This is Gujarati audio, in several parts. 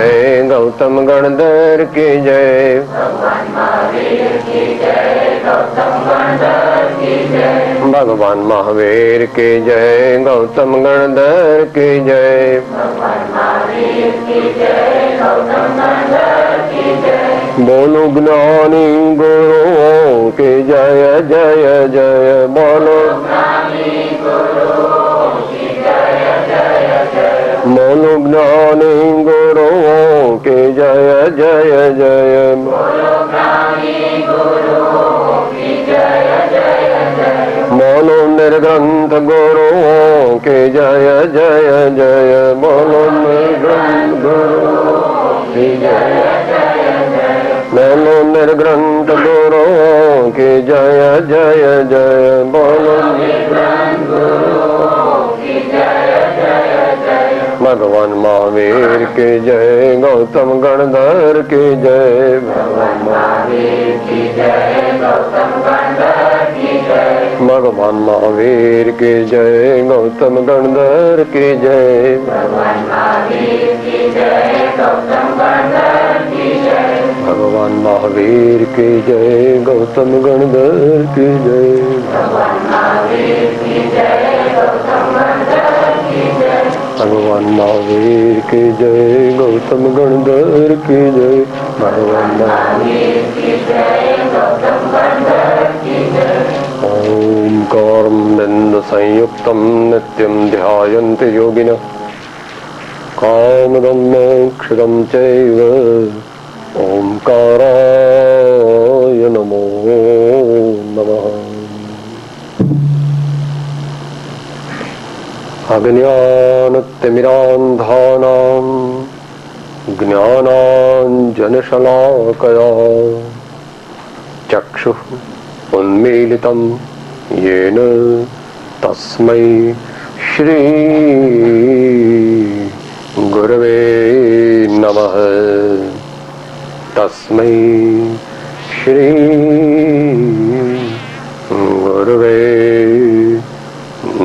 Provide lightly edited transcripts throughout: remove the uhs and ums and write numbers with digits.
जय, गौतम गणधर की जय, भगवान महावीर की जय, गौतम गणधर की जय, बोलो ज्ञानी गुरुओं की जय जय जय, बोलो बोलो ज्ञानी गुरुओं की जय जय जय, बोलो निर्ग्रंथ गुरुओं की जय जय जय, बोलो निर्ग्रंथ गुरुओं की जय, बोलो निर्ग्रंथ गुरुओं की जय जय जय, बोलो निर्ग्रंथ गुरुओं की जय जय जय, भगवान महावीर की जय, गौतम गणधर की जय, भगवान महावीर की जय, गौतम गणधर की जय, भगवान महावीर की जय, गौतम गणधर की जय, भगवान महावीर की जय, गौतम गणधर की जय, भगवान महावीर की जय, गौतम गणधर की जय, भगवान महावीर की जय, गौतम गणधर की जय, भगवान महावीर की जय, गौतम गणधर की जय, भगवान महावीर की जय, गौतम गणधर की जय। ओंकारं बिंदु संयुक्तं नित्यं ध्यायन्ति योगिनः, कामदं मोक्षदं चैव, ओंकाराय नमो नमः। अज्ञानतिमिरान्धानां ज्ञानाञ्जनशलाकया चक्षुः उन्मीलितं येन तस्मै श्री गुरवे नमः, तस्मै श्री गुरवे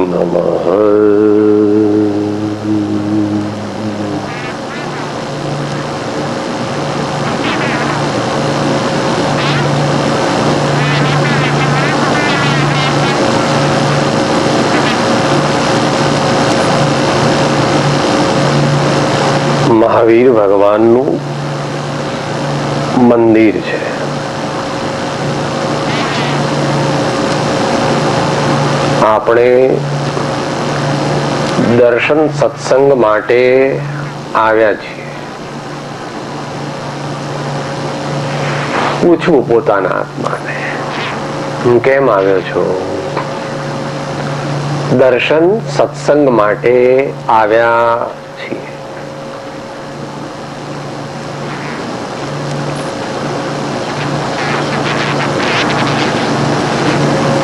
नमः। મહાવીર ભગવાનનું મંદિર છે. આપણે દર્શન સત્સંગ માટે આવ્યા છીએ. પૂછવું પોતાના આત્માને, હું કેમ આવ્યો છું? દર્શન સત્સંગ માટે આવ્યા છીએ.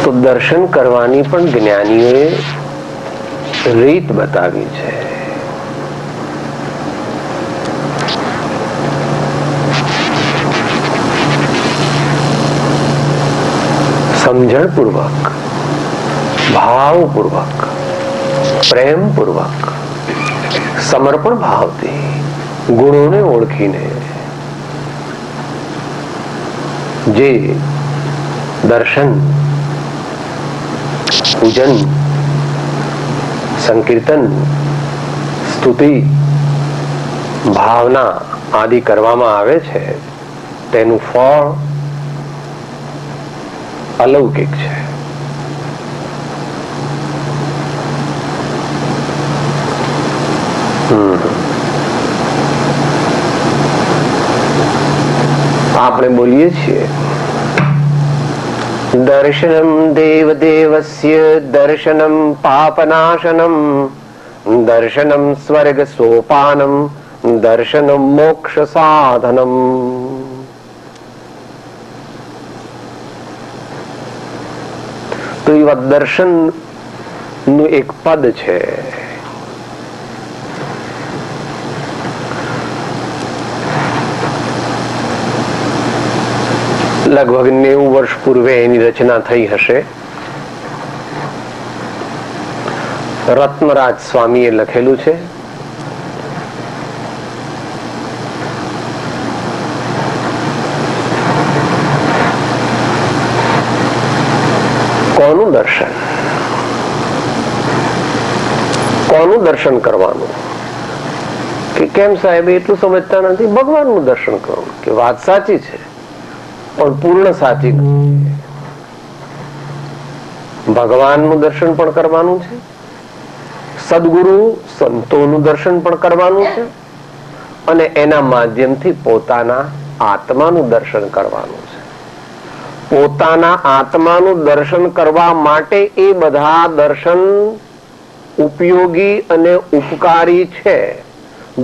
તો દર્શન કરવાની પણ જ્ઞાનીઓએ રીત બતાવી છે. સમજણપૂર્વક, ભાવપૂર્વક, પ્રેમપૂર્વક, સમર્પણ ભાવથી ગુણોને ઓળખીને જે દર્શન, પૂજન, સંકીર્તન, સ્તુતિ, ભાવના આદિ કરવામાં આવે છે તેનું ફળ અલૌકિક છે. આપણે બોલીએ છીએ દર્શનમ દેવદેવસ્ય દર્શનમ પાપનાશનમ દર્શનમ સ્વર્ગ સોપાનમ દર્શનમ મોક્ષ સાધનમ. તો એવા દર્શન નું એક પદ છે. લગભગ 90 વર્ષ પૂર્વે એની રચના થઈ હશે. રત્નરાજ સ્વામીએ લખેલું છે. કોનું દર્શન? કોનું દર્શન કરવાનું? કે કેમ સાહેબ એટલું સમજતા નથી? ભગવાનનું દર્શન કરવું. કે વાત સાચી છે પણ પૂર્ણ સાચી નથી. ભગવાનનું દર્શન પણ કરવાનું છે, સદગુરુ સંતોનું દર્શન પણ કરવાનું છે, અને એના માધ્યમથી પોતાના આત્માનું દર્શન કરવાનું છે. પોતાના આત્માનું દર્શન કરવા માટે એ બધા દર્શન ઉપયોગી અને ઉપકારી છે.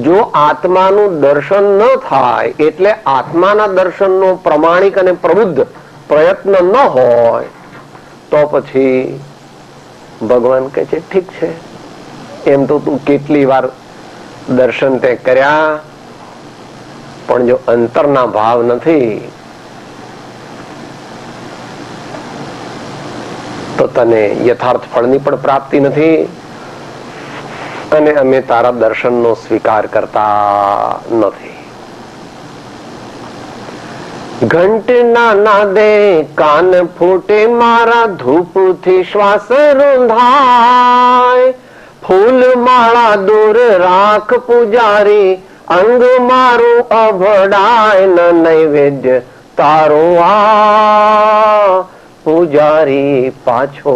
જો આત્માનું દર્શન ન થાય, એટલે આત્માના દર્શનનો પ્રમાણિક અને પ્રબુદ્ધ પ્રયત્ન ન હોય, તો પછી ભગવાન કહે છે ઠીક છે, એમ તો તું કેટલી વાર દર્શન તે કર્યા, પણ જો અંતરના ભાવ નથી તો તને યથાર્થ ફળની પણ પ્રાપ્તિ નથી, અને અમે તારા દર્શનનો સ્વીકાર કરતા નથી. ઘંટના નાદે કાન ફૂટે મારા, ધૂપથી શ્વાસ રૂંધાય, ફૂલ માળા દૂર રાખ પૂજારી, અંગ મારું અભડાય, ન નૈવેદ્ય તારો આ, પૂજારી પાછો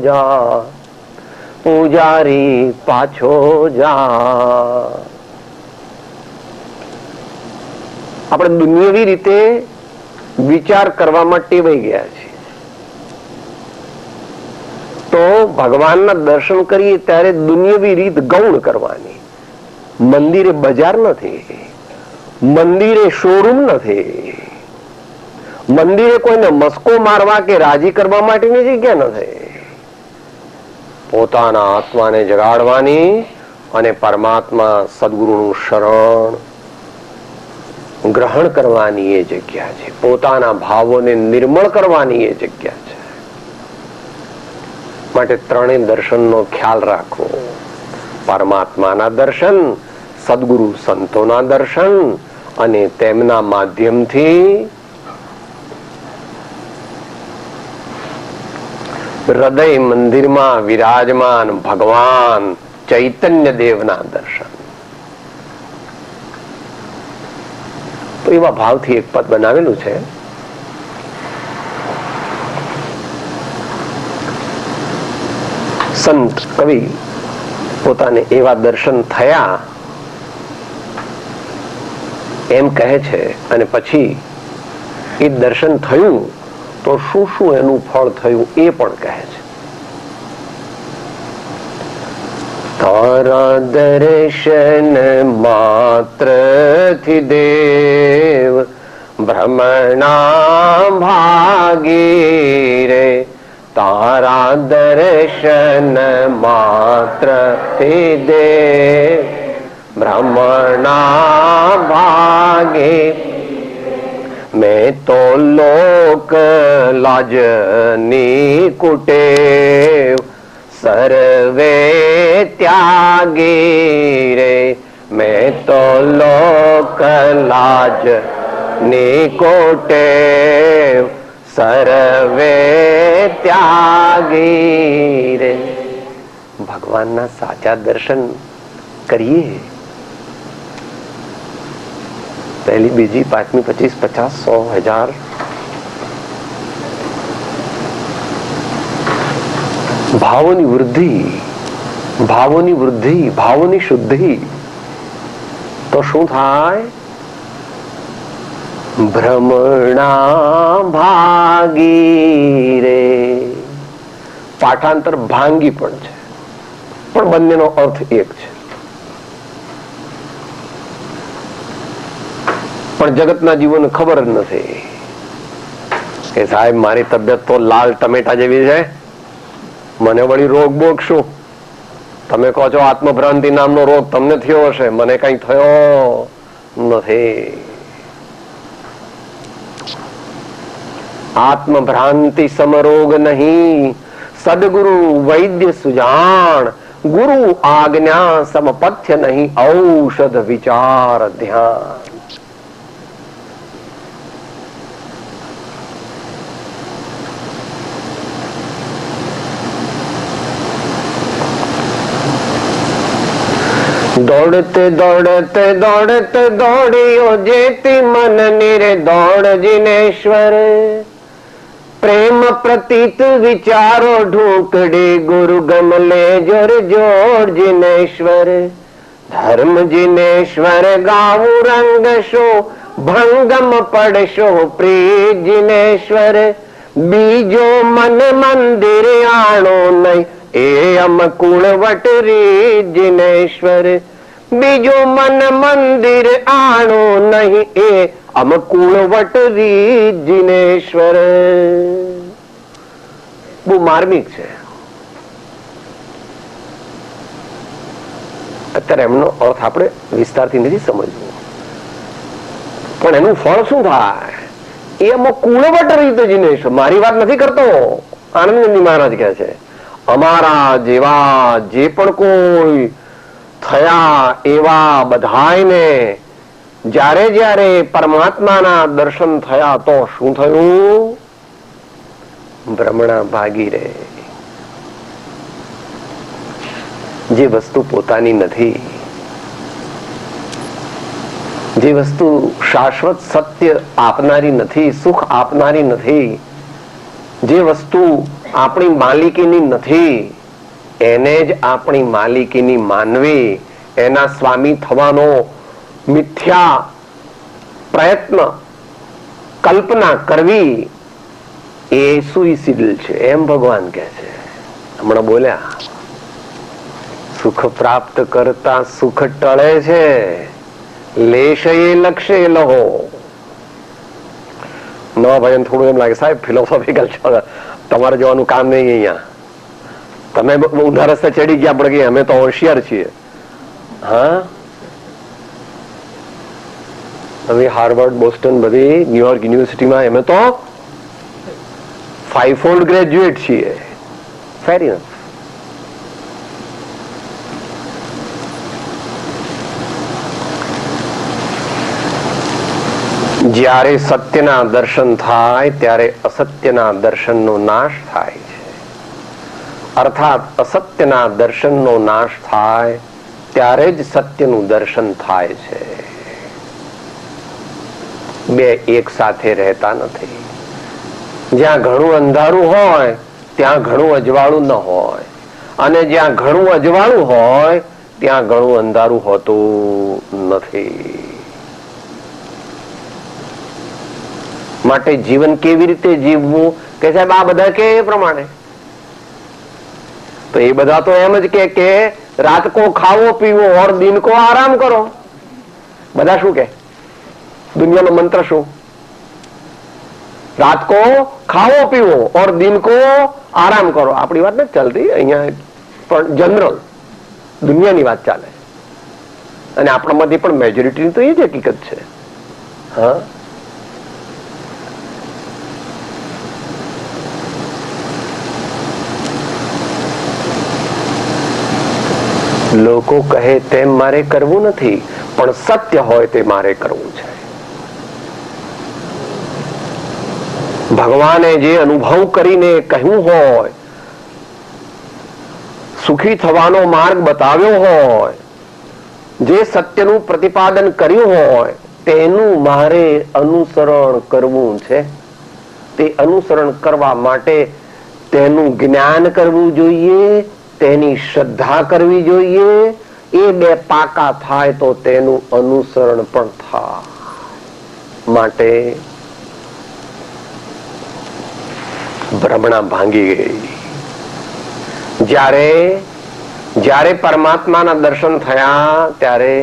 જા, પૂજારી પાછો જા. આપણે દુનિયાવી રીતે વિચાર કરવામાં ટેવાઈ ગયા છીએ, તો ભગવાનના દર્શન કરીએ ત્યારે દુનિયાવી રીત ગૌણ કરવાની. મંદિરે બજાર નથી, મંદિરે શોરૂમ નથી, મંદિરે કોઈને મસ્કો મારવા કે રાજી કરવા માટેની જગ્યા નથી. પોતાના આત્માને જગાડવાની અને પરમાત્મા સદગુરુનું શરણ ગ્રહણ કરવાની એ જગ્યા છે. પોતાના ભાવોને નિર્મળ કરવાની એ જગ્યા છે. માટે ત્રણેય દર્શનનો ખ્યાલ રાખવો. પરમાત્માના દર્શન, સદગુરુ સંતોના દર્શન, અને તેમના માધ્યમથી હૃદય મંદિરમાં વિરાજમાન ભગવાન ચૈતન્ય દેવના દર્શન. તો એવા ભાવથી એક પદ બનાવેલું છે. સંત કવિ પોતાને એવા દર્શન થયા એમ કહે છે, અને પછી એ દર્શન થયું તો શું શું એનું ફળ થયું એ પણ કહે છે. તારા દર્શન માત્રથી દેવ ભ્રમણા ભાગી રે, તારા દર્શન માત્રથી દેવ ભ્રમણા ભાગે, મેં તો લોક લાજની કુટેવ સર્વે ત્યાગી રે, મેં તો લોક લાજની કુટેવ સર્વે ત્યાગી રે. ભગવાનના સાચા દર્શન કરીએ, પહેલી, બીજી, 5મી, 25, 50, 100, 1000 ભાવોની વૃદ્ધિ, ભાવોની વૃદ્ધિ, ભાવોની શુદ્ધિ, તો શું થાય? ભ્રમણા ભાગી રે. પાઠાંતર ભાંગી પણ છે, પણ બંનેનો અર્થ એક છે. પણ જગતના જીવોને ખબર જ નથી કે સાહેબ મારી તબિયત તો લાલ ટમેટા જેવી છે, મને વળી રોગ બોગ શું? તમે કહો છો આત્મભ્રાંતિ નામનો રોગ તમને થયો હશે, મને કઈ થયો નથી. આત્મભ્રાંતિ સમરોગ નહીં, સદગુરુ વૈદ્ય સુજાણ, ગુરુ આજ્ઞા સમપથ્ય નહીં, ઔષધ વિચાર ધ્યાન. દોડતે દોડતે દોડતે દોડ્યો જેતી મન નિરે દોડ જીનેશ્વર, પ્રેમ પ્રતીત વિચારો ઢૂકડે ગુરુ ગમલે જોર જોડ જીનેશ્વર, ધર્મ જીનેશ્વર ગાવું રંગ શો ભંગમ પડશો પ્રિય જીનેશ્વર, બીજો મન મંદિર આણો નહીં એ અમકુળ વટરી જીનેશ્વર, બીજો મન મંદિર આણો નહીં એ અમકુળ વટરી જીનેશ્વર. બહુ માર્મિક છે. અત્યારે એમનો અર્થ આપણે વિસ્તારથી નથી સમજવું, પણ એનું ફળ શું થાય એ અમુક કુળવટ રીતે જીનેશ્વર. મારી વાત નથી કરતો, આનંદનંદી મહારાજ કહે છે અમારા જેવા જે પણ કોઈ થયા એવા બધાયને જ્યારે જ્યારે પરમાત્માના દર્શન થયા તો શું થયું? ભ્રમણા ભાગી રે. જે વસ્તુ પોતાની નથી, જે વસ્તુ શાશ્વત સત્ય આપનારી નથી, સુખ આપનારી નથી, જે વસ્તુ આપણી માલિકીની નથી, એને જ આપણી માલિકીની માનવી, એના સ્વામી થવાનો મિથ્યા પ્રયત્ન કલ્પના કરવી એ સુઇસિડલ છે, એમ ભગવાન કહે છે. હમણાં બોલ્યા સુખ પ્રાપ્ત કરતા સુખ ટળે છે, લેશે લક્ષ્ય લહો. નવા ભાઈ થોડું એમ લાગે સાહેબ ફિલોસોફિકલ છો, તમારે જવાનું કામ નહીં અહીંયા, તમે ઊંધા રસ્તે ચડી ગયા પણ કે અમે તો હોશિયાર છીએ. હા, હવે હાર્વર્ડ, બોસ્ટન, બધી ન્યુયોર્ક યુનિવર્સિટીમાં અમે તો 5-fold ગ્રેજ્યુએટ છીએ. ફેર ઇનફ. જ્યારે સત્યના દર્શન થાય ત્યારે અસત્યના દર્શનનો નાશ થાય છે. અર્થાત અસત્યના દર્શનનો નાશ થાય ત્યારે જ સત્યનું દર્શન થાય છે. બે એક સાથે રહેતા નથી. જ્યાં ઘણું અંધારું હોય ત્યાં ઘણું અજવાળું ન હોય, અને જ્યાં ઘણું અજવાળું હોય ત્યાં ઘણું અંધારું હોતું નથી. માટે જીવન કેવી રીતે જીવવું કે સાહેબ આ બધા કે એ પ્રમાણે, તો એ બધા તો એમ જ કે રાત કો ખાવો પીવો ઓર દિન કો આરામ કરો. બધા શું કે દુનિયાનો મંત્ર શું? રાત કો ખાવો પીવો ઓર દિન કો આરામ કરો. આપણી વાત નથી ચાલતી અહીંયા, પણ જનરલ દુનિયાની વાત ચાલે, અને આપણામાંથી પણ મેજોરિટીની તો એ જ હકીકત છે. હા, લોકો કહે તેમ મારે કરવું નથી, પણ સત્ય હોય તે મારે કરવું છે. ભગવાને જે અનુભવ કરીને કહ્યું હોય, સુખી થવાનો માર્ગ બતાવ્યો હોય, જે સત્યનું પ્રતિપાદન કર્યું હોય તેનું મારે અનુસરણ કરવું છે. તે અનુસરણ કરવા માટે તેનું જ્ઞાન કરવું જોઈએ, તેની શ્રદ્ધા કરવી જોઈએ. એ બે પાકા થાય તો તેનું અનુસરણ પણ થાય. માટે ભ્રમણા ભાંગી ગઈ. જ્યારે પરમાત્માના દર્શન થયા ત્યારે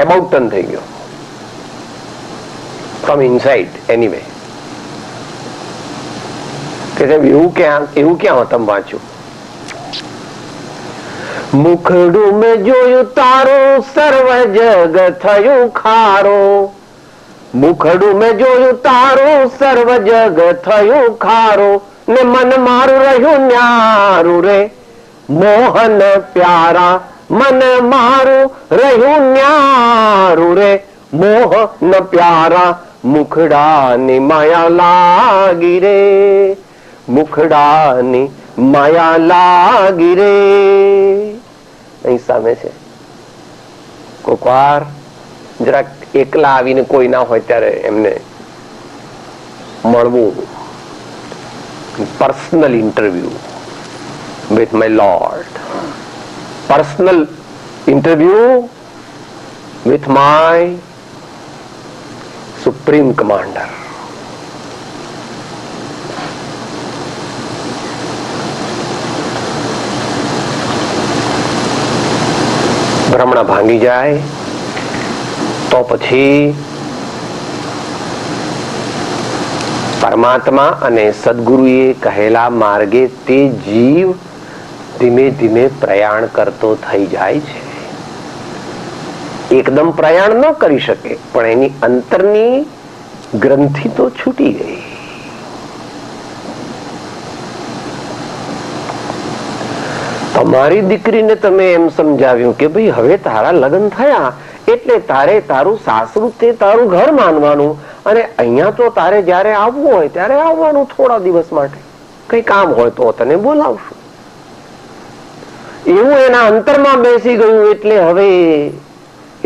એબાઉટ ટર્ન થઈ ગયો, ફ્રોમ ઇનસાઇડ એનીવે. કે એવું ક્યાં તમે વાંચ્યું? મુખડું મેં જોયું તારું સર્વ જગ થયું ખારો, મુખડું મેં જોયું તારું સર્વ જગ થયું ખારો, ને મન મારું રહ્યું ન્યારું રે મોહન પ્યારા, મન મારું રહ્યું ન્યારું રે મોહન પ્યારા, મુખડાની માયા લાગી રે, મુખડાની માયા લાગી રે. અહીં સામે છે. કોઈક વાર જરાક એકલા આવીને કોઈ ના હોય ત્યારે એમને મળવું, personal interview with my lord, personal interview with my supreme commander. ભ્રમણા ભાંગી જાય તો પછી પરમાત્મા અને સદગુરુએ કહેલા માર્ગે તે જીવ ધીમે ધીમે પ્રયાણ કરતો થઈ જાય છે. એકદમ પ્રયાણ ન કરી શકે, પણ એની અંતરની ગ્રંથિ તો છૂટી ગઈ. તમારી દીકરીને તમે એમ સમજાવ્યું કે ભાઈ હવે તારા લગ્ન થયા એટલે તારે તારું સાસરું તે તારું ઘર માનવાનું, અને અહીંયા તો તારે જયારે આવવું હોય ત્યારે આવવાનું, થોડા દિવસ માટે કઈ કામ હોય તો તને બોલાવશું. એવું એના અંતરમાં બેસી ગયું એટલે હવે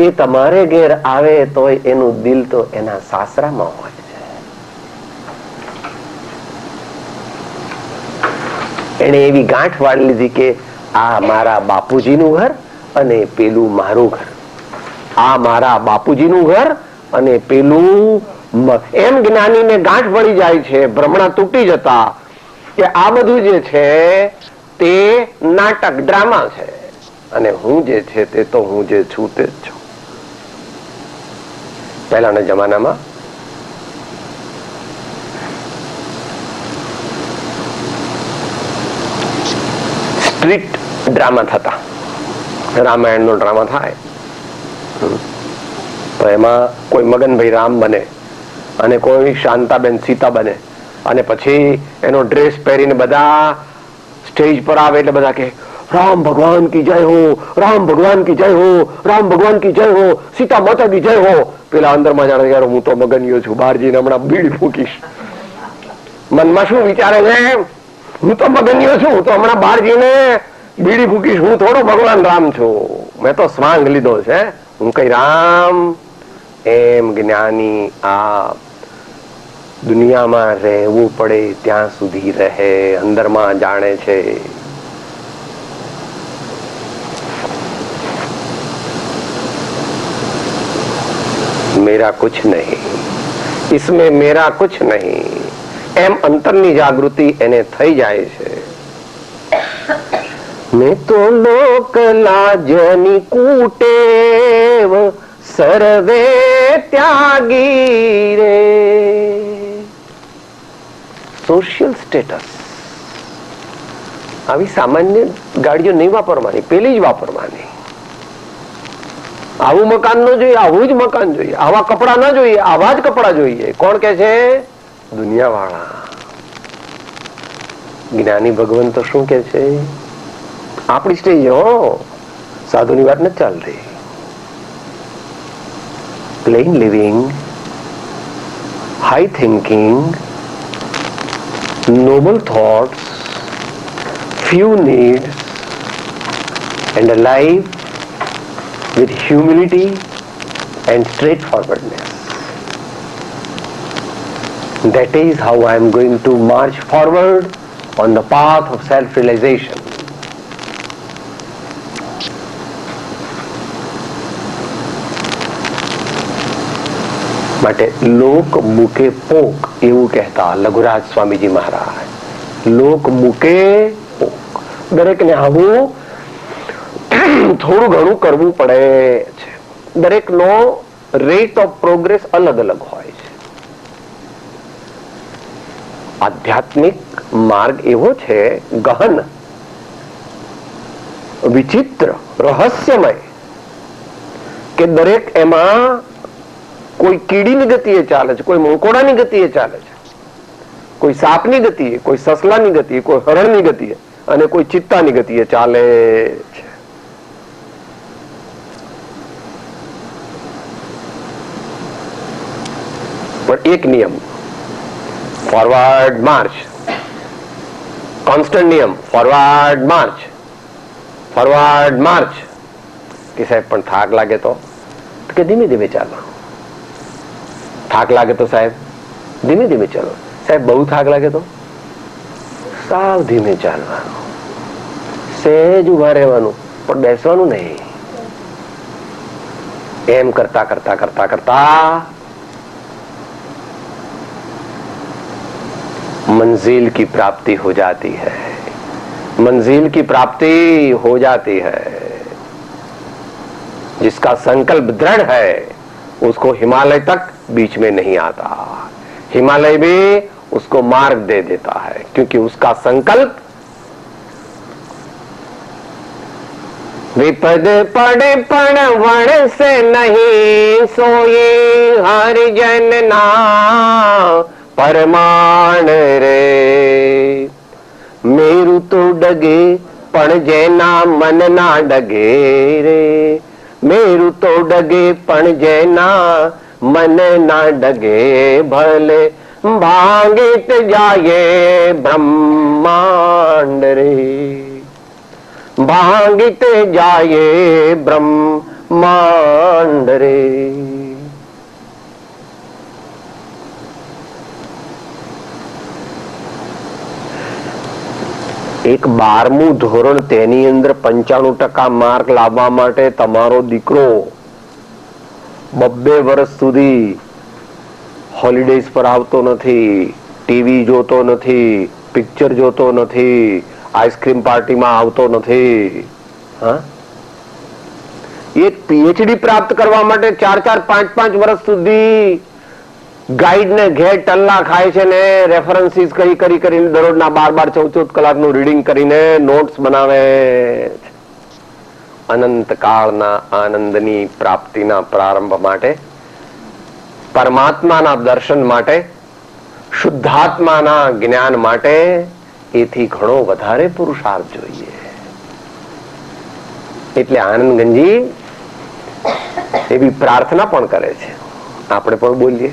એ તમારે ઘેર આવે તો એનું દિલ તો એના સાસરામાં હોય છે. એને એવી ગાંઠ વાળી લીધી કે આ મારા બાપુજીનું ઘર અને પેલું મારું ઘર, આ મારા બાપુજીનું ઘર અને પેલું, એમ જ્ઞાનીને ગાંઠ વળી જાય છે ભ્રમણા તૂટી જતા કે આ બધું જે છે તે નાટક, ડ્રામા છે, અને હું જે છે તે તો હું જે છું તે જ છું. પહેલાના જમાનામાં સ્ટ્રીટ ડ્રામા થતા, રામાયણનો ડ્રામા થાય તો એમાં કોઈ મગનભાઈ રામ બને અને કોઈ શાંતાબેન સીતા બને, અને પછી એનો ડ્રેસ પહેરીને બધા સ્ટેજ પર આવે એટલે બધા કે રામ ભગવાન કી જય હો, રામ ભગવાન કી જય હો, રામ ભગવાન કી જય હો, સીતા માતા કી જય હો. પેલા અંદરમાં જાણે યાર હું તો મગનીયો છું, બહાર જઈને હમણાં બીડી ફૂકીશ. મનમાં શું વિચારે છે? હું તો મગનીયો છું, હું તો હમણાં બહાર જઈને બીડી ફૂકીશ, હું થોડો ભગવાન રામ છું, મેં તો સ્વાંગ લીધો છે, હું કઈ રામ. એમ જ્ઞાની આ દુનિયામાં રહેવું પડે ત્યાં સુધી રહે, અંદરમાં જાણે છે मेरा कुछ नहीं, इसमें मेरा कुछ नहीं, એમ અંતરની જાગૃતિ એને થઈ જાય છે. મેં તો લોક લાજની કુટેવ સર્વે ત્યાગી રે. સોશિયલ સ્ટેટસ, આવી સામાન્ય ગાડીઓ નહીં વાપરવાની, પેલી જ વાપરવાની. આવું મકાન ન જોઈએ, આવું જ મકાન જોઈએ, આવા કપડા ના જોઈએ, આવા જ કપડા જોઈએ. કોણ કે છે? દુનિયા વાળા. જ્ઞાની ભગવાન તો શું કે છે? આપણી સ્ટેજ હો, સાધુની વાત નથી ચાલતી. Plane living, high thinking, noble thoughts, few needs, and a life with humility and straightforwardness. That is how I am going to march forward on the path of self-realization. માટે લોક મૂકે પોક એવું કહેતા લઘુરાજ સ્વામીજી મહારાજ. લોક મૂકે પોક, દરેકને આવું થોડું ઘણું કરવું પડે છે. દરેકનો રેટ ઓફ પ્રોગ્રેસ અલગ અલગ હોય છે. આધ્યાત્મિક માર્ગ એવો છે ગહન, વિચિત્ર, રહસ્યમય કે દરેક એમાં કોઈ કીડીની ગતિએ ચાલે છે, કોઈ મંકોડાની ગતિએ ચાલે છે, કોઈ સાપની ગતિએ, કોઈ સસલાની ગતિએ, કોઈ હરણની ગતિએ, અને કોઈ ચિત્તાની ગતિએ ચાલે છે. પણ એક નિયમ, ફોરવર્ડ માર્ચ, કોન્સ્ટન્ટ નિયમ, ફોરવર્ડ માર્ચ, ફોરવર્ડ માર્ચ. કે સાહેબ પણ થાક લાગે તો કે ધીમે ધીમે ચાલો. થાક લાગે તો સાહેબ ધીમે ધીમે ચાલો. સાહેબ બહુ થાક લાગે તો સાવ ધીમે ચાલવાનું, સહેજ ઉભા રહેવાનું, પણ બેસવાનું નહીં. એમ કરતા કરતા કરતા કરતા मंजिल की प्राप्ति हो जाती है. मंजिल की प्राप्ति हो जाती है. जिसका संकल्प दृढ़ है उसको हिमालय तक बीच में नहीं आता. हिमालय भी उसको मार्ग दे देता है, क्योंकि उसका संकल्प विपद पड़े पण वण से नहीं सोए हरिजन ना परमाण रे. मेरु तो डगे पण जेना मन ना डगे रे. मेरु तो डगे पण जेना मन ना डगे. भले भांगित जाए ब्रह्मांड रे. भांगित जाए ब्रह्मांड रे. એક 12મું ધોરણ તેની અંદર 95% માર્ક લાવવા માટે તમારો દીકરો 2 વર્ષ સુધી હોલિડેઝ પર આવતો નથી, ટીવી જોતો નથી, પિક્ચર જોતો નથી, આઈસ્ક્રીમ પાર્ટીમાં આવતો નથી. હા, એક પીએચડી પ્રાપ્ત કરવા માટે 4-4, 5-5 વર્ષ સુધી ગાઈડ ને ઘેર ટલ્લા ખાય છે ને રેફરન્સીસ કરી કરીને દરરોજના 12-12, 14-14 કલાકનું રીડિંગ કરીને નોટ્સ બનાવે છે. અનંત કાળના આનંદની પ્રાપ્તિના પ્રારંભ માટે, પરમાત્માના દર્શન માટે, શુદ્ધાત્માના જ્ઞાન માટે એથી ઘણો વધારે પુરુષાર્થ જોઈએ. એટલે આનંદ ગંજી એવી પ્રાર્થના પણ કરે છે. આપણે પણ બોલીએ,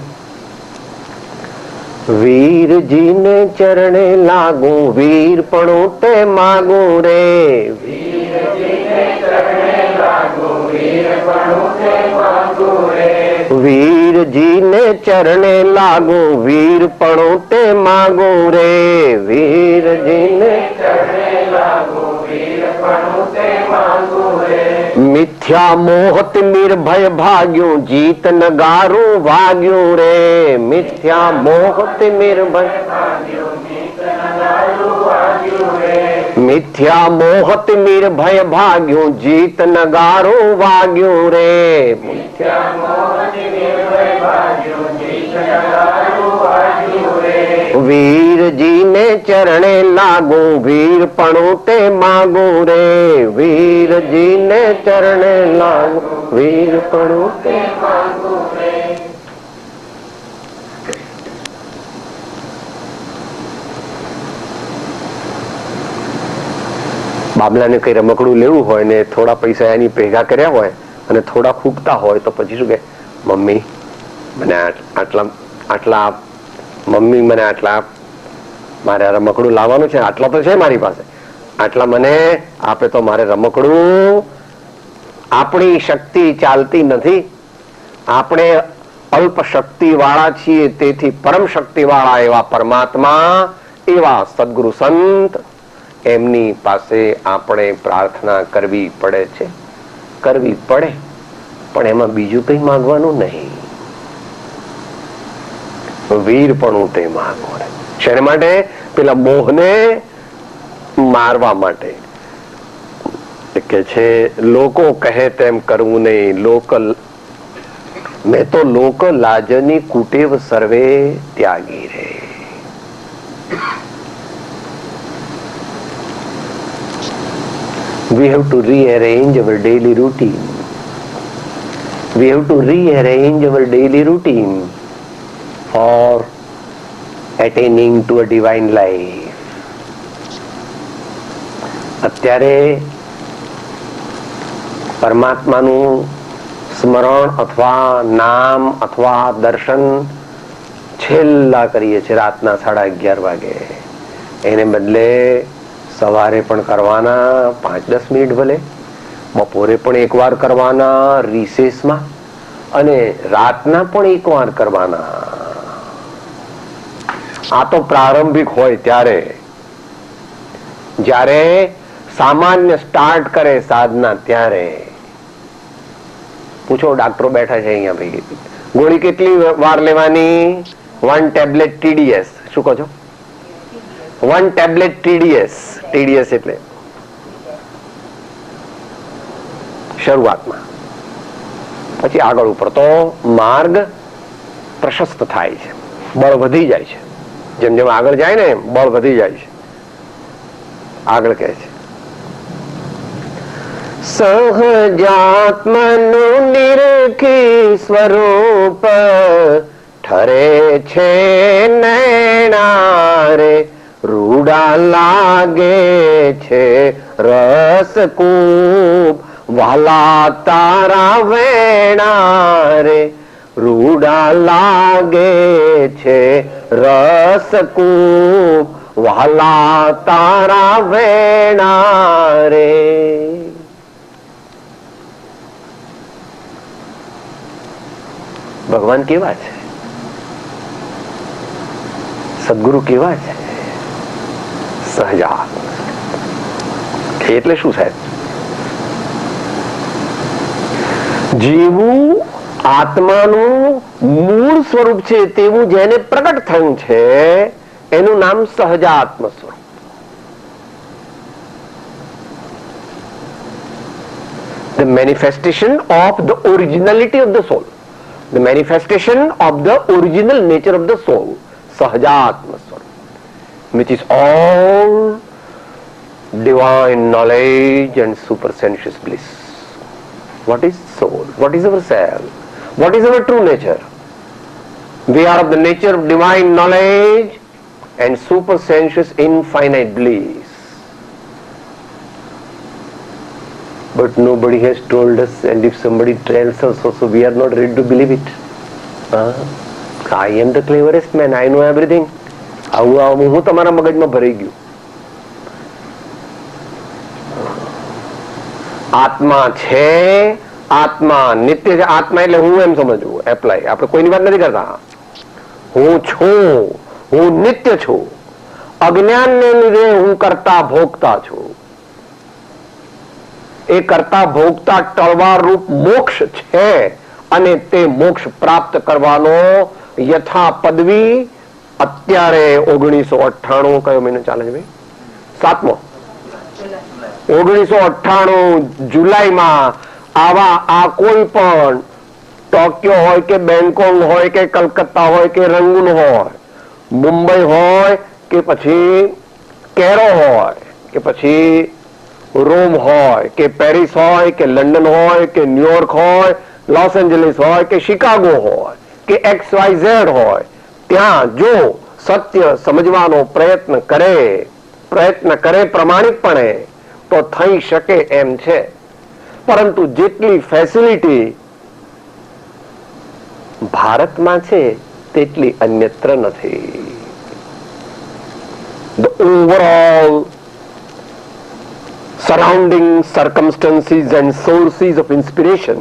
वीर जी ने चरणे लागू वीर पणो ते मागू रे. वीर जी ने चरणे लागू वीर पणो ते मागू रे. वीर जी ने चरणे लागू वीर पणो ते मागू रे. वीर जी ने चरणे लागू वीर पणो ते मागू रे. मिथ्या मोहत निर्भय भाग्यो जीत नगारू वाग्यो रे. मिथ्या मोहत निर्भय भाग्यो जीत नगारू वाग्यो रे. मिथ्या मोहत निर्भय भाग्यो जीत नगारू वाग्यो रे. मिथ्या मोहत निर्भय भाग्यो जीत नगारू वाग्यो रे. वीर जी ने चरणे लागू वीर पणो ते मागू रे. वीर जी ने चरणे लागू वीर पणो ते मागू रे. બાબલાને કઈ રમકડું લેવું હોય ને થોડા પૈસા એની ભેગા કર્યા હોય અને થોડા ખૂટતા હોય તો પછી શું કે, મમ્મી મને આટલા મમ્મી મને આટલા મારે રમકડું લાવવાનું છે, આટલા તો છે મારી પાસે, આટલા મને આપે તો મારે રમકડું. આપણી શક્તિ ચાલતી નથી, આપણે અલ્પ શક્તિ વાળા છીએ. તેથી પરમ શક્તિ વાળા એવા પરમાત્મા, એવા સદગુરુ સંત, એમની પાસે આપણે પ્રાર્થના કરવી પડે છે. કરવી પડે, પણ એમાં બીજું કઈ માંગવાનું નહીં. વીરપણું તે માંગવું. શેના માટે? પેલા મોહને મારવા માટે. કે છે લોકો કહે તેમ કરવું નહીં. મેં તો લોક લાજની કુટેવ સર્વે ત્યાગી રે. We have to rearrange our daily routine. We have to rearrange our daily routine for attaining to a divine life. અત્યારે પરમાત્માનું સ્મરણ અથવા નામ અથવા દર્શન છેલ્લા કરીએ છીએ રાતના 11:30 વાગે. એને બદલે સવારે પણ કરવાના 5-10 મિનિટ ભલે, બપોરે પણ એકવાર કરવાના, રિસેસમાં, અને રાતના પણ એકવાર કરવાના. આ તો પ્રારંભિક હોય ત્યારે, જ્યારે સામાન્ય સ્ટાર્ટ કરે સાધના ત્યારે. પૂછો, ડાક્ટરો બેઠા છે અહીંયા, ભાઈ ગોળી કેટલી વાર લેવાની? 1 ટેબ્લેટ TDS. શું કહો છો? 1 ટેબ્લેટ TDS. TDS એટલે શરૂઆતમાં, પછી આગળ ઉપર તો માર્ગ પ્રશસ્ત થાય છે, બળ વધી જાય છે. જેમ જેમ આગળ જાય ને એમ બળ વધી જાય છે. આગળ કહે છે, સહજાત્મનું નિરખી સ્વરૂપ ઠરે છે નૈણા રે, રૂડા લાગે છે રસ કૂપ, વાલા તારા વેણા રે, રૂડા લાગે છે રસ કૂપ, વાલા તારા વેણા રે. ભગવાન કેવા છે? સદગુરુ કેવા છે? સહજાત. એટલે શું સાહેબ? જેવું આત્માનું મૂળ સ્વરૂપ છે તેવું જેને પ્રગટ થયું છે એનું નામ સહજાત્મ સ્વરૂપ. The manifestation of the originality of the soul. The manifestation of the original nature of the soul. Sahajatma Swarup, which is all divine knowledge and supersensuous bliss. What is soul? What is our self? What is our true nature? We are of the nature of divine knowledge and supersensuous infinite bliss. But nobody has told us, and if somebody tells us also, we are not ready to believe it. I am the cleverest man, I know everything. હું તમારા મગજમાં ભરાઈ ગયું. આત્મા છે, આત્મા નિત્ય છે. આત્મા એટલે હું એમ સમજવું, એપ્લાય. આપણે કોઈની વાત નથી કરતા. હું છું, હું નિત્ય છું. અજ્ઞાનને લીધે હું કરતા ભોગતા છું. એ કરતા ભોગતા ટળવા રૂપ મોક્ષ છે, અને તે મોક્ષ પ્રાપ્ત કરવાનો યથા પદવી અત્યારે 1998 કયો મહિનો ચાલે છે ભાઈ? 7મો. 1998 જુલાઈમાં આ કોઈ પણ ટોક્યો હોય કે બેંકોક હોય કે કલકત્તા હોય કે રંગૂન હોય, મુંબઈ હોય કે પછી કેરો હોય કે પછી રોમ હોય કે પેરિસ હોય કે લંડન હોય કે ન્યુયોર્ક હોય, લોસ એન્જલિસ હોય કે શિકાગો હોય કે XYZ હોય, ત્યાં જો સત્ય સમજવાનો પ્રયત્ન કરે પ્રમાણિકપણે તો થઈ શકે એમ છે. પરંતુ જેટલી ફેસિલિટી ભારતમાં છે તેટલી અન્યત્ર નથી. The overall surrounding circumstances and sources of inspiration,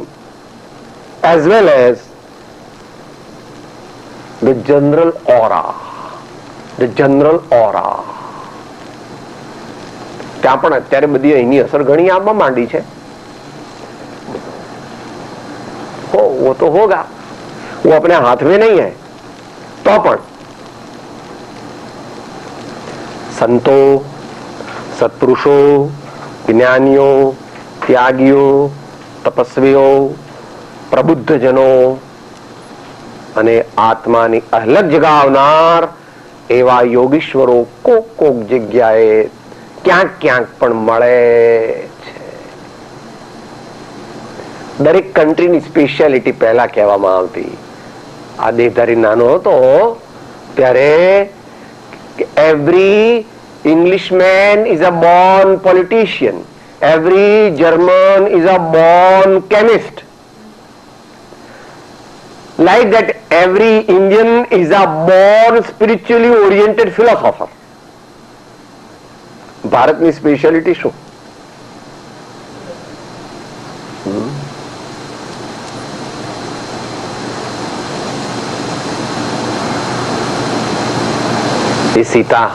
as well as the general aura. ત્યાં પણ અત્યારે બધી એની અસર ઘણી આવવા માંડી છે. वो तो होगा, वो अपने हाथ में नहीं है. तो પણ સંતો, સત્પુરુષો, જ્ઞાનીઓ, ત્યાગીઓ, તપસ્વીઓ, પ્રબુદ્ધજનો અને આત્માની અહલક જગાવનાર એવા યોગીશ્વરો કોક જગ્યાએ ક્યાંક પણ મળે છે. દરેક કન્ટ્રીની સ્પેશિયાલિટી પહેલા કહેવામાં આવતી. આ દેહધારી નાનો હતો ત્યારે every Englishman is a born politician, every German is a born chemist, like that every Indian is a born spiritually oriented philosopher. ભારતની સ્પેશિયાલિટી શું? એ સીતા,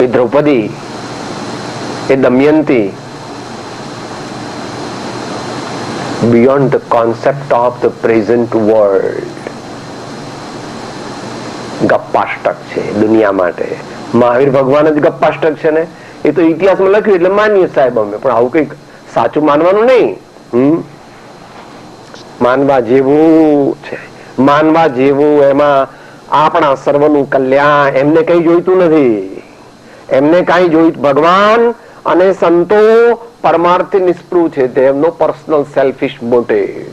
એ દ્રૌપદી, એ Damayanti, beyond the concept of the present world, ગપ્પાષ્ટક છે દુનિયા માટે. મહાવીર ભગવાન જ ગપ્પાષ્ટક છે ને, એ તો ઇતિહાસમાં લખ્યું એટલે માનીએ સાહેબ અમે, પણ આવું કઈક સાચું માનવાનું નહીં. માનવા જેવું છે, માનવા જેવું. એમાં આપણા સર્વનું કલ્યાણ, એમને કઈ જોઈતું નથી. એમને કઈ જોઈતું, ભગવાન અને સંતો પરમાર્થી નિષ્પૃહ છે. they have no personal selfish motive.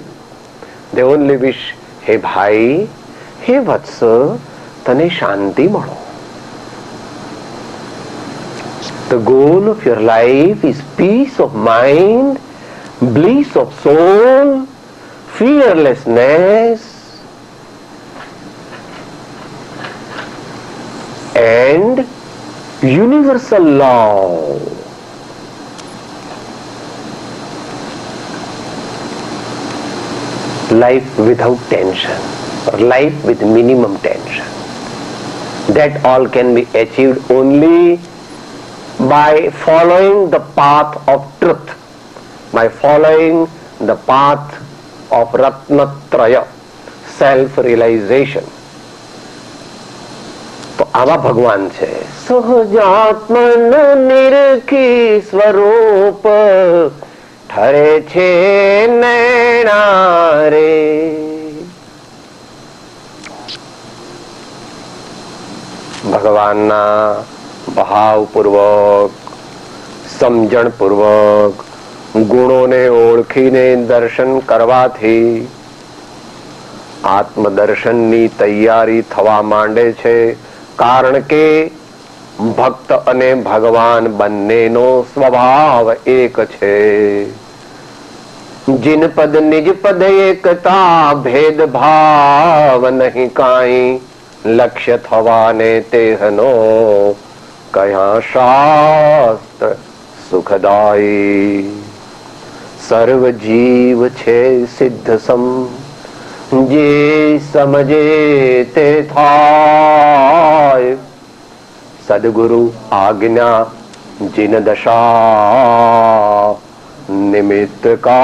they only wish, હે ભાઈ, હે વત્સ, તને શાંતિ મળો. The goal of your life is peace of mind, bliss of soul, fearlessness, and universal love. Life without tension, or life with minimum tension. That all can be achieved only by following the path of truth, by following the path of Ratnatraya, self-realization. તો આવા ભગવાન છે. સહજાત્મન નિરખી સ્વરૂપ ઠરે છે નૈણા રે. ભગવાનના ભાવપૂર્વક, સમજણપૂર્વક ગુણોને ઓળખીને દર્શન કરવાથી આત્મદર્શનની તૈયારી થવા માંડે છે. કારણ કે ભક્ત અને ભગવાન બંનેનો સ્વભાવ એક છે. जिन पद निज पद एकता भेदभाव नहीं काई लक्ष्य थवाने तेहनो कया शास्त्र सुखदाई. सर्व जीव छे सिद्ध सम जे समझे ते थाय. सदगुरु आज्ञा जिन दशा निमित्त कारण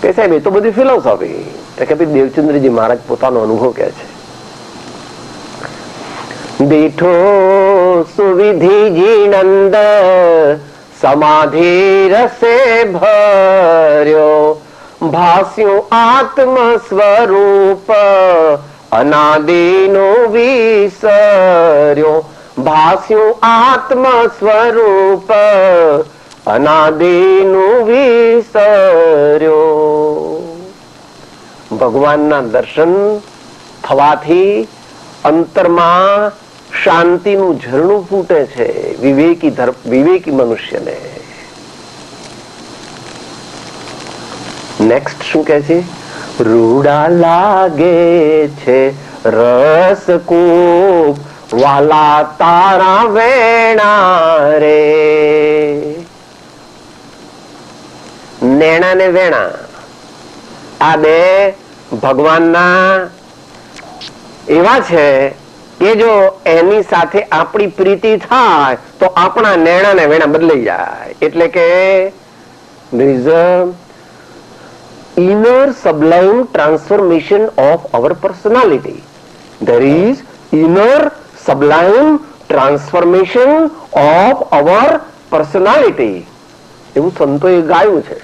કે સાહેબ એ તો બધી ફિલોસોફી. કે દેવચંદ્રજી મહારાજ પોતાનો અનુભવ કે છે. દીઠો સુવિધિ જીનંદ સમાધિ રસે ભર્યો ભાસ્યું આત્મ સ્વરૂપ અનાદિનો વિસર્યો. ભાસ્યું આત્મ સ્વરૂપ અનાદિનું વિસર્યો. ભગવાનના દર્શન થવાથી અંતરમાં શાંતિનું ઝરણું ફૂટે છે વિવેકી મનુષ્યને. નેક્સ્ટ શું કહે છે? રૂડા લાગે છે રસકૂપ વાલા તારા વેણા રે. નેણા ને વેણા આ બે ભગવાનના એવા છે કે જો એની સાથે આપણી પ્રીતિ થાય તો આપણા નેણા ને વેણા બદલાઈ જાય. એટલે કે there is a inner sublime transformation of our personality. There is inner sublime transformation of our personality. એવું સંતોએ ગાયું છે.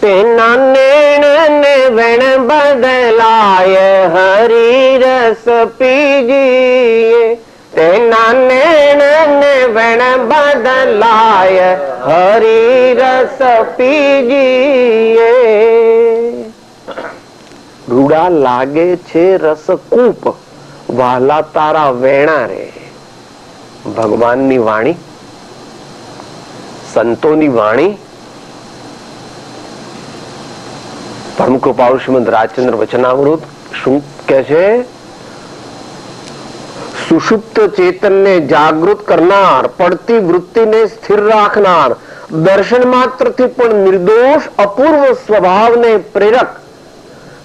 તેના નેણ ને વેણ બદલાય હરી રસ પીજીએ. તેના નેણ ને વેણ બદલાય હરી રસ પીજીએ. રૂડા લાગે છે રસકૂપ વાલા તારા વેણા રે. ભગવાનની વાણી, સંતોની વાણી, પરમ કૃપાળુ શ્રીમદ રાજચંદ્ર વચનામૃત શું કે છે? સુષુપ્ત ચેતનને જાગૃત કરનાર, પડતી વૃત્તિને સ્થિર રાખનાર, દર્શન માત્રથી પણ નિર્દોષ અપૂર્વ સ્વભાવને પ્રેરક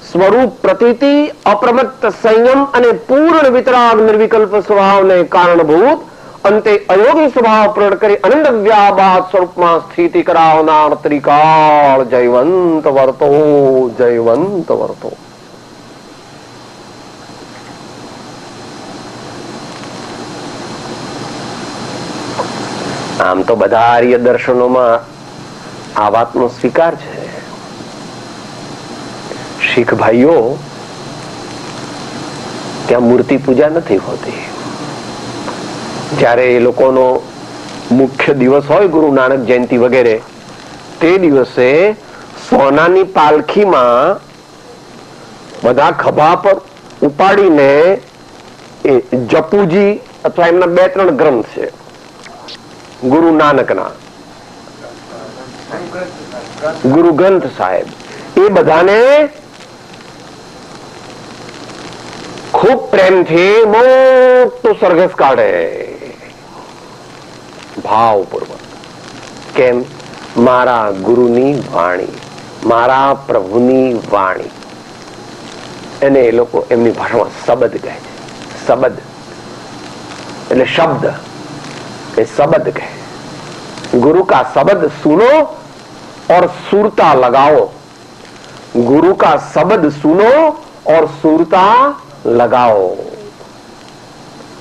સ્વરૂપ પ્રતીતિ, અપ્રમત્ત સંયમ અને પૂર્ણ વિતરાગ નિર્વિકલ્પ સ્વભાવને કારણભૂત, અંતે અયોગી સ્વભાવ પ્રગટ કરી અનંત વ્યાબાદ સ્વરૂપમાં સ્થિતિ કરાવનાર ત્રિકાળ જયવંત વર્તો, જયવંત વર્તો. આમ તો બધા આર્ય દર્શનોમાં આ વાતનો સ્વીકાર છે. શીખ ભાઈઓ ત્યાં મૂર્તિ પૂજા નથી હોતી. જ્યારે એ લોકોનો મુખ્ય દિવસ હોય ગુરુ નાનક જયંતિ વગેરે, તે દિવસે સોનાની પાલખીમાં બધા ખભા પર ઉપાડીને એ જપુજી અથવા એમના 2-3 ગ્રંથ છે ગુરુ નાનકના, ગુરુ ગ્રંથ સાહેબ, એ બધાને ખૂબ પ્રેમથી મોટો સરઘસ કાઢે ભાવપૂર્વક. કેમ? મારા ગુરુની વાણી, મારા પ્રભુની વાણી. એને એ લોકો એમની ભાષામાં શબ્દ કહે છે. શબ્દ એટલે શબ્દ, એ શબ્દ કહે. गुरु का शब्द सुनो और सुरता लगाओ, गुरु का शब्द सुनो और सुरता लगाओ.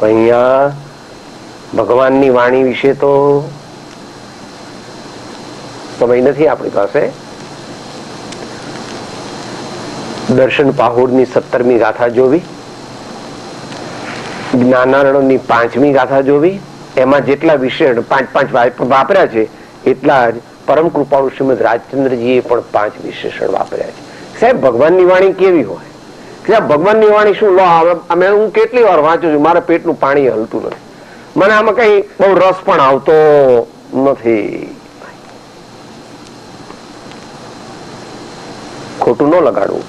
અહીંયા ભગવાનની વાણી વિશે તો સમય નથી આપણી પાસે. દર્શન પાહુરની 17મી ગાથા જોવી, જ્ઞાનારણ્યની 5મી ગાથા જોવી, એમાં જેટલા વિશેષણ 5 વાપર્યા છે એટલા જ પરમ કૃપાળુ શ્રીમદ રાજચંદ્રજીએ પણ 5 વિશેષણ વાપર્યા છે. સાહેબ, ભગવાનની વાણી કેવી હોય? ભગવાનની વાણી શું, લો અમે હું કેટલી વાર વાંચું છું, મારા પેટનું પાણી હલતું નથી, મને આમાં કઈ બહુ રસ પણ આવતો નથી. ખોટું ન લગાડવું,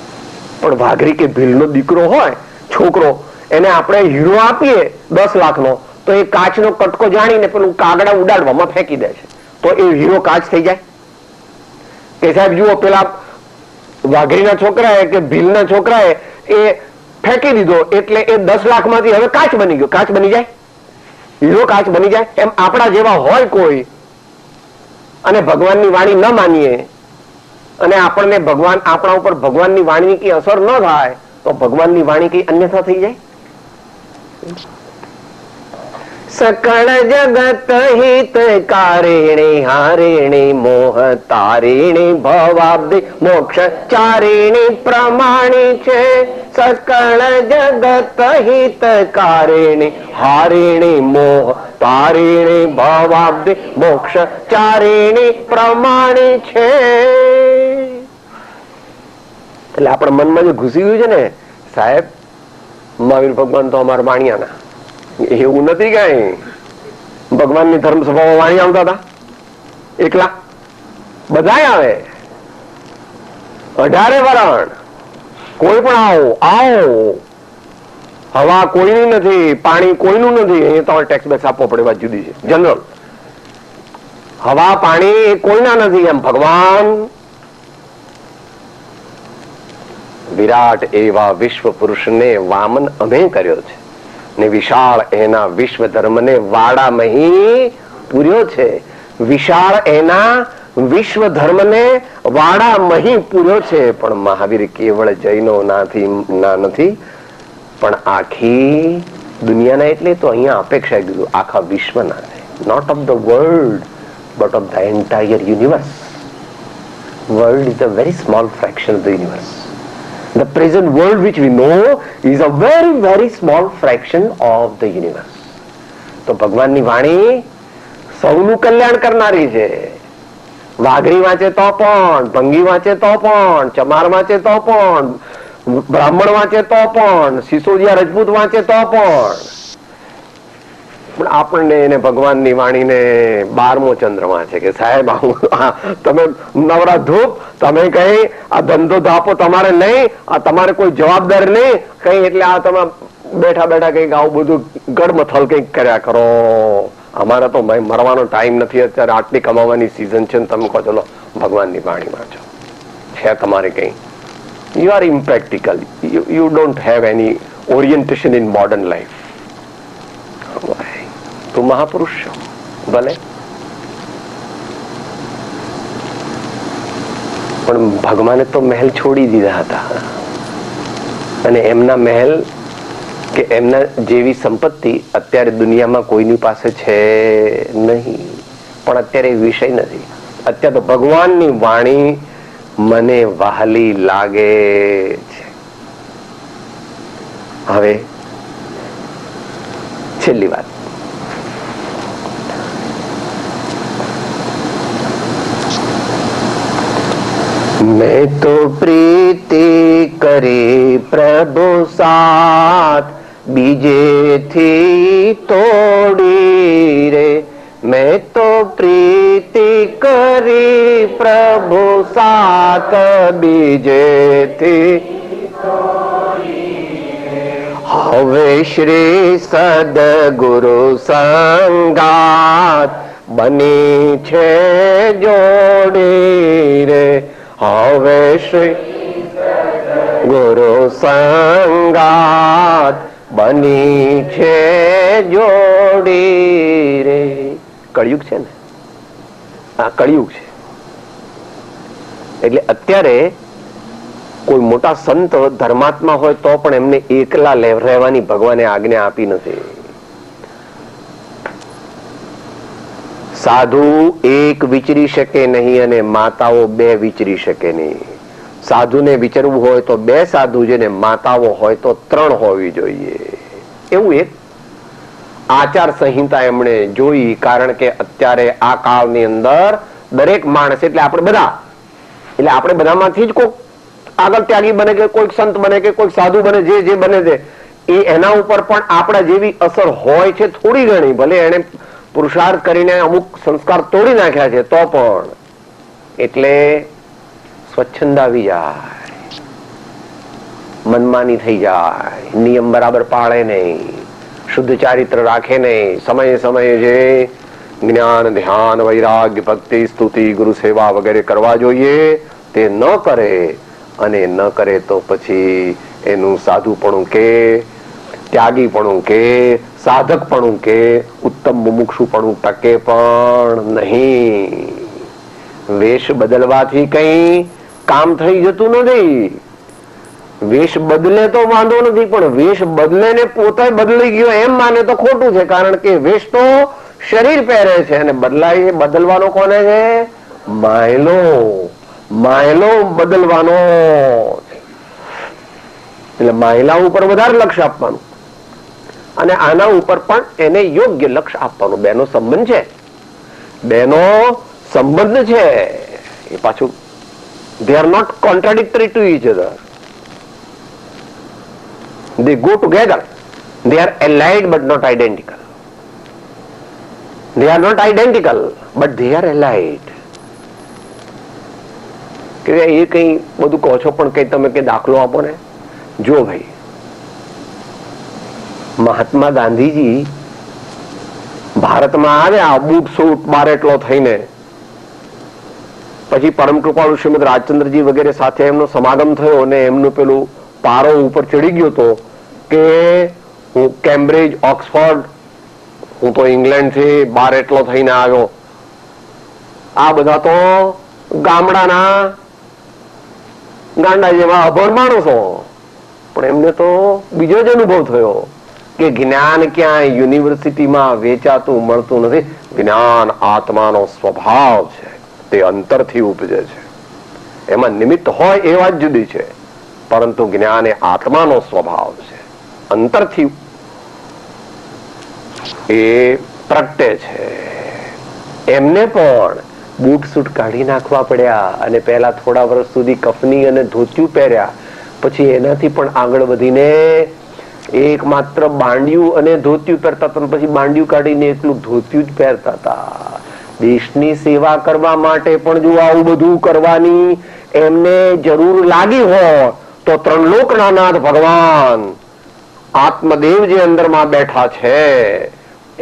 પણ વાઘરી કે ભીલનો દીકરો હોય, છોકરો, એને આપણે હીરો આપીએ 10 લાખનો, તો એ કાચનો કટકો જાણીને પેલું કાગડા ઉડાડવામાં ફેંકી દે છે, તો એ હીરો કાચ થઈ જાય? કે સાહેબ જુઓ, પેલા વાઘરીના છોકરાએ કે ભીલના છોકરાએ એ ફેંકી દીધો એટલે એ 10 લાખમાંથી હવે કાચ બની ગયો. કાચ બની જાય? હીરો કાચ બની જાય? એમ આપણા જેવા હોય કોઈ અને ભગવાનની વાણી ન માનીએ અને આપણને ભગવાન, આપણા ઉપર ભગવાનની વાણીની કઈ અસર ન થાય, તો ભગવાનની વાણી કઈ અન્યથા થઈ જાય? सकल जगत हित कारिणी हारिणी मोह तारिणी भवाब्दि मोक्ष चारिणी प्रमाणी छे. सकल जगत हित कारिणी हारिणी मोह तारिणी भवाब्दि मोक्ष चारिणी प्रमाणी छे. એટલે આપણા મનમાં જે ઘૂસી ગયું છે ને, સાહેબ મહાવીર ભગવાન તો અમારા વાણિયાના, એવું નથી કઈ. ભગવાનની ધર્મ સભામાં વાણી આવતા હતા એકલા? બધા આવે, 18 વરણ, કોઈ પણ આવો આવો. હવા કોઈની નથી, પાણી કોઈનું નથી. અહીંયા તમારે ટેક્સ બેક્સ આપવો પડે, વાત જુદી છે. જનરલ હવા પાણી એ કોઈના નથી. એમ ભગવાન વિરાટ એવા વિશ્વ પુરુષને વામન અમે કર્યો છે ને વિશાળ એના વિશ્વ ધર્મને વાડામહી પૂર્યો છે. વિશાળ એના વિશ્વ ધર્મને વાડામહી પૂર્યો છે. પણ મહાવીર કેવળ જૈનો નથી, પણ આખી દુનિયાના. એટલે તો અહીંયા અપેક્ષા કીધું આખા વિશ્વના છે. Not of the world but of the entire universe. World is a very small fraction of the universe. The present world which we know is a very very small fraction of the universe. તો ભગવાનની વાણી સૌનું કલ્યાણ કરનારી છે. વાઘરી વાંચે તો પણ, ભંગી વાંચે તો પણ, ચમાર વાંચે તો પણ, બ્રાહ્મણ વાંચે તો પણ, સિસોદિયા રજપૂત વાંચે તો પણ આપણને એને ભગવાનની વાણીને 12મો ચંદ્રમા છે કે સાહેબ તમે નવરા ધૂપ, તમે કઈ આ ધંધો ધાપો તમારે નહીં, આ તમારે કોઈ જવાબદારી નહીં કઈ, એટલે આ તમે બેઠા બેઠા કઈક આવું બધું ગડમથલ કઈક કર્યા કરો. આ તમારે તો ભાઈ મરવાનો ટાઈમ નથી, અત્યારે આટલી કમાવાની સિઝન છે ને તમે કહો ચલો ભગવાનની વાણીમાં છો. છે તમારે કઈ? You are impractical, you don't have any orientation in modern life. તું મહાપુરુષ છો ભલે, પણ ભગવાને તો મહેલ છોડી દીધા હતા, અને એમના મહેલ કે એમના જેવી સંપત્તિ અત્યારે દુનિયામાં કોઈની પાસે છે નહીં. પણ અત્યારે એ વિષય નથી. અત્યારે તો ભગવાનની વાણી મને વહાલી લાગે છે. હવે છેલ્લી વાત, मैं तो प्रीति करे प्रभु साथ बीजे थी तोड़ी रे. मैं तो प्रीति કરી પ્રભુ સાથ બીજે થી. હવે શ્રી સદગુરુ સંગાત બની છે જોડી રે. હવે શ્રી ગુરુ સંગાત બની છે જોડી રે. કળિયુગ છે ને, આ કળિયુગ છે. એટલે અત્યારે કોઈ મોટા સંત ધર્માત્મા હોય તો પણ એમને એકલા રહેવાની ભગવાને આજ્ઞા આપી નથી. સાધુ એક વિચરી શકે નહીં અને માતાઓ બે વિચરી શકે નહીં. સાધુને વિચરવું હોય તો બે સાધુ છે ને માતાઓ હોય તો 3 હોવી જોઈએ. એવું એક આચાર સંહિતા એમણે જોઈ. કારણ કે અત્યારે આ કાળની અંદર દરેક માણસ એટલે આપણે બધામાંથી જ કોઈક આગળ ત્યાગી બને કે કોઈક સંત બને કે કોઈક સાધુ બને, જે બને છે એ એના ઉપર પણ આપણા જેવી અસર હોય છે થોડી ઘણી. ભલે એને પુરુષાર્થ કરીને અમુક સંસ્કાર તોડી નાખ્યા છે તો પણ. એટલે સ્વચ્છંદ આવી જાય, મનમાની થઈ જાય, નિયમ બરાબર પાળે નહીં, શુદ્ધ ચારિત્ર રાખે નહીં, સમયે સમયે જે જ્ઞાન ધ્યાન વૈરાગ્ય ભક્તિ સ્તુતિ ગુરુ સેવા વગેરે કરવા જોઈએ તે ન કરે. અને ન કરે તો પછી એનું સાધુપણું કે ત્યાગીપણું કે સાધકપણું કે ઉત્તમ મુમુક્ષુપણું ટકે પણ નહીં. વેશ બદલવાથી કઈ કામ થઈ જતું નથી. વેશ બદલે તો વાંધો નથી, પણ વેશ બદલે ને પોતે બદલી ગયો એમ માને તો ખોટું છે. કારણ કે વેશ તો શરીર પહેરે છે અને બદલવાનો કોને છે? માયલો બદલવાનો. એટલે માયલા ઉપર વધારે લક્ષ્ય આપવાનું અને આના ઉપર પણ એને યોગ્ય લક્ષ્ય આપવાનું. બેનો સંબંધ છે એ પાછું they are not contradictory to each other. They go together. They are allied but not identical. They are not identical but they are allied. કે એ કઈ બધું કહો છો પણ કઈ તમે કે દાખલો આપો ને. જો ભાઈ, મહાત્મા ગાંધીજી ભારતમાં આવ્યા બૂટ સૂટ બારેટલો થઈને, પછી પરમ કૃપાળુ શ્રીમદ રાજચંદ્રજી વગેરે સાથે એમનો સમાગમ થયો અને એમનું પેલું પારો ઉપર ચડી ગયો હતો કે હું કેમ્બ્રિજ ઓક્સફર્ડ, હું તો ઇંગ્લેન્ડ થી બારેટલો થઈને આવ્યો. આ બધા તો ગામડાના ગાંડા જેવા અભણ માણસો. પણ એમને તો બીજો જ અનુભવ થયો કે જ્ઞાન ક્યાંય યુનિવર્સિટીમાં વેચાતું મળતું નથી. જ્ઞાન આત્માનો સ્વભાવ છે, તે અંતરથી ઉપજે છે. એમાં નિમિત્ત હોય એ વાત જુદી છે, પરંતુ જ્ઞાન એ આત્માનો સ્વભાવ છે, અંતરથી એ પ્રગટે છે. એમને પણ બૂટ સૂટ કાઢી નાખવા પડ્યા અને પહેલા થોડા વર્ષ સુધી કફની અને ધોતિયું પહેર્યા. પછી એનાથી પણ આગળ વધીને એક માત્ર બાંડિયું અને ધોતિયું પહેરતા હતા, પછી બાંડિયું કાઢીને એટલું ધોતિયું જ પહેરતા હતા. દેશની સેવા કરવા માટે પણ જો આવું બધું કરવાની એમને જરૂર લાગી હોય તો 3 લોકના નાથ ભગવાન આત્મદેવ જે અંદરમાં બેઠા છે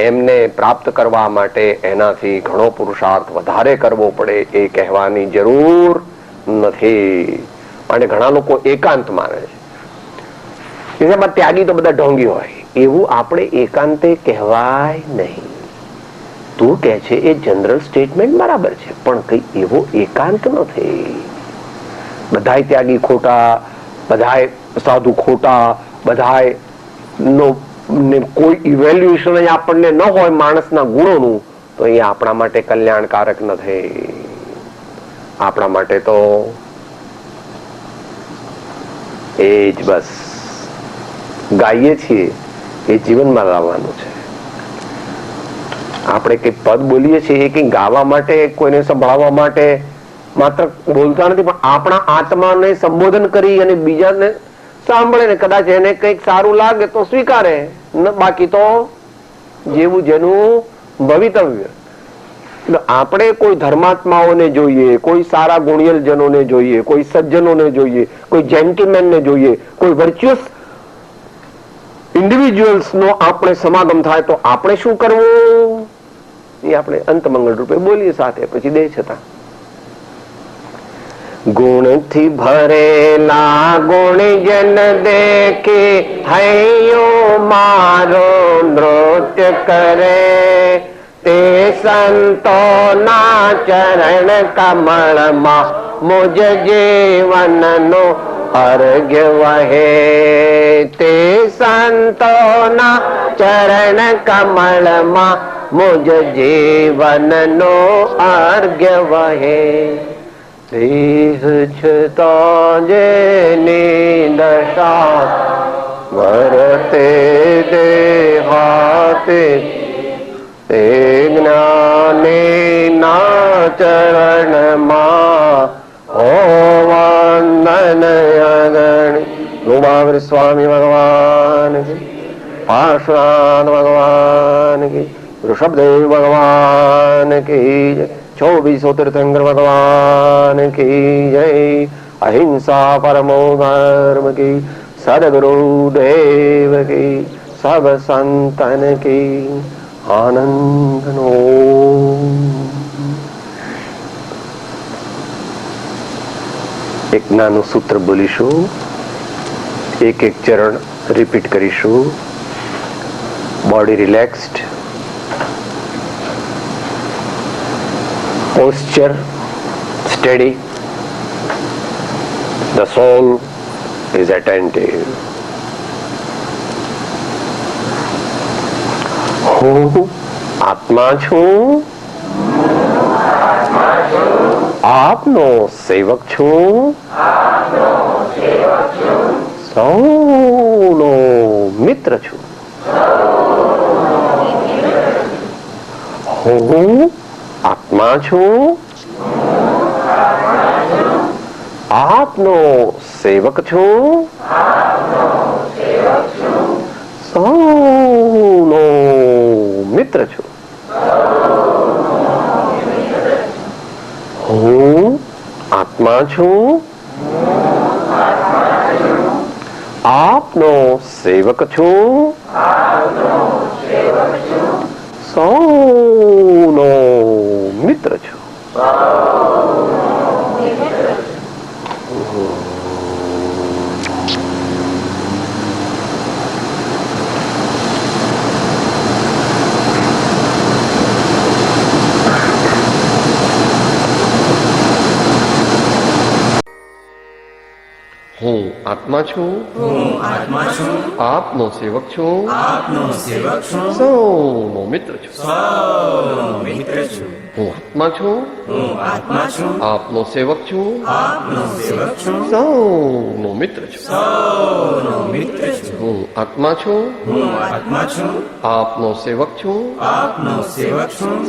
એમને પ્રાપ્ત કરવા માટે એનાથી ઘણો પુરુષાર્થ વધારે કરવો પડે એ કહેવાની જરૂર નથી. અને ઘણા લોકો એકાંત માને છે, એમાં ત્યાગી તો બધા ઢોંગી હોય, એવું આપણે એકાંતે કહેવાય નહીં. તું કે છે એ જનરલ સ્ટેટમેન્ટ બરાબર છે, પણ કઈ એવો એકાંત નથી. બધાય ત્યાગી ખોટા, બધાય સાધુ ખોટા, બધાય નો કોઈ ઇવેલ્યુએશન આપણને ન હોય માણસના ગુણોનું, તો એ આપણા માટે કલ્યાણકારક નથી. આપણા માટે તો એ જ બસ ગાઈએ છીએ એ જીવનમાં લાવવાનું છે. આપણે કઈ પદ બોલીએ છીએ એ કઈ ગાવા માટે, કોઈને સંભળાવવા માટે માત્ર બોલતા નથી, પણ આપણા આત્માને સંબોધન કરી અને બીજાને સાંભળે ને કદાચ એને કંઈક સારું લાગે તો સ્વીકારે, બાકી તો જેવું જેનું ભવિતવ્ય. આપણે કોઈ ધર્માત્માઓને જોઈએ, કોઈ સારા ગુણિયલ જનોને જોઈએ, કોઈ સજ્જનોને જોઈએ, કોઈ જેન્ટલમેનને જોઈએ, કોઈ વર્ચ્યુઅસ ઇન્ડિવિજ્યુઅલ્સ નો આપણે સમાગમ થાય તો આપણે શું કરવું એ આપણે અંતમંગળ રૂપે બોલીએ સાથે, પછી દે છતાં ગુણથી ભરેલા ગુણજન દેખે હૈયો મારો નૃત્ય કરે, તે સંતોના ચરણ કમળમાં મુજ જીવનનો અર્ઘ્ય વહે. તે સંતોના ચરણ કમળમાં મુજ જીવનનો અર્ઘ્ય વહે. દેહ છતાં જેની દશા વર્તે દેહાતે, તે જ્ઞાની ના ચરણમાં હો વંદન અગણી. રૂમાવીર સ્વામી ભગવાન કી, પાર્શ્વનાથ ભગવાન કી, ઋષભદેવ ભગવાન કી જય, 24 તીર્થંકર ભગવાન કી જય. અહિંસા પરમો ધર્મ કી, સદગુરુ દેવ કી, સબ સંતન કી આનંદનો. એક નાનું સૂત્ર બોલીશું, એક એક ચરણ રિપીટ કરીશું. Body relaxed, posture steady, the soul is attentive. હું આત્મા છું, આપનો સેવક છું, સૌનો મિત્ર છું. હું આત્મા છું, આપનો સેવક છું, સૌનો મિત્ર છું. હું આત્મા છું, આપનો સેવક છું, સૌનો મિત્ર છું. હું આત્મા છું, આપનો સેવક છું, સૌનો મિત્ર છું. હું આત્મા છું, આપનો સેવક છું, સૌનો મિત્ર છું. હું આત્મા છું, આપનો સેવક છું,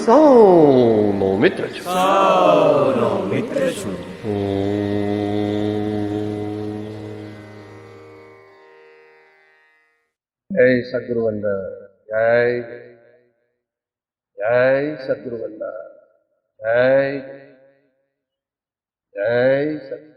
સૌનો મિત્ર છું. જય સદગુરુ વંદન, જય જય સદગુરુ વંદન, જય જય સદગુરુ.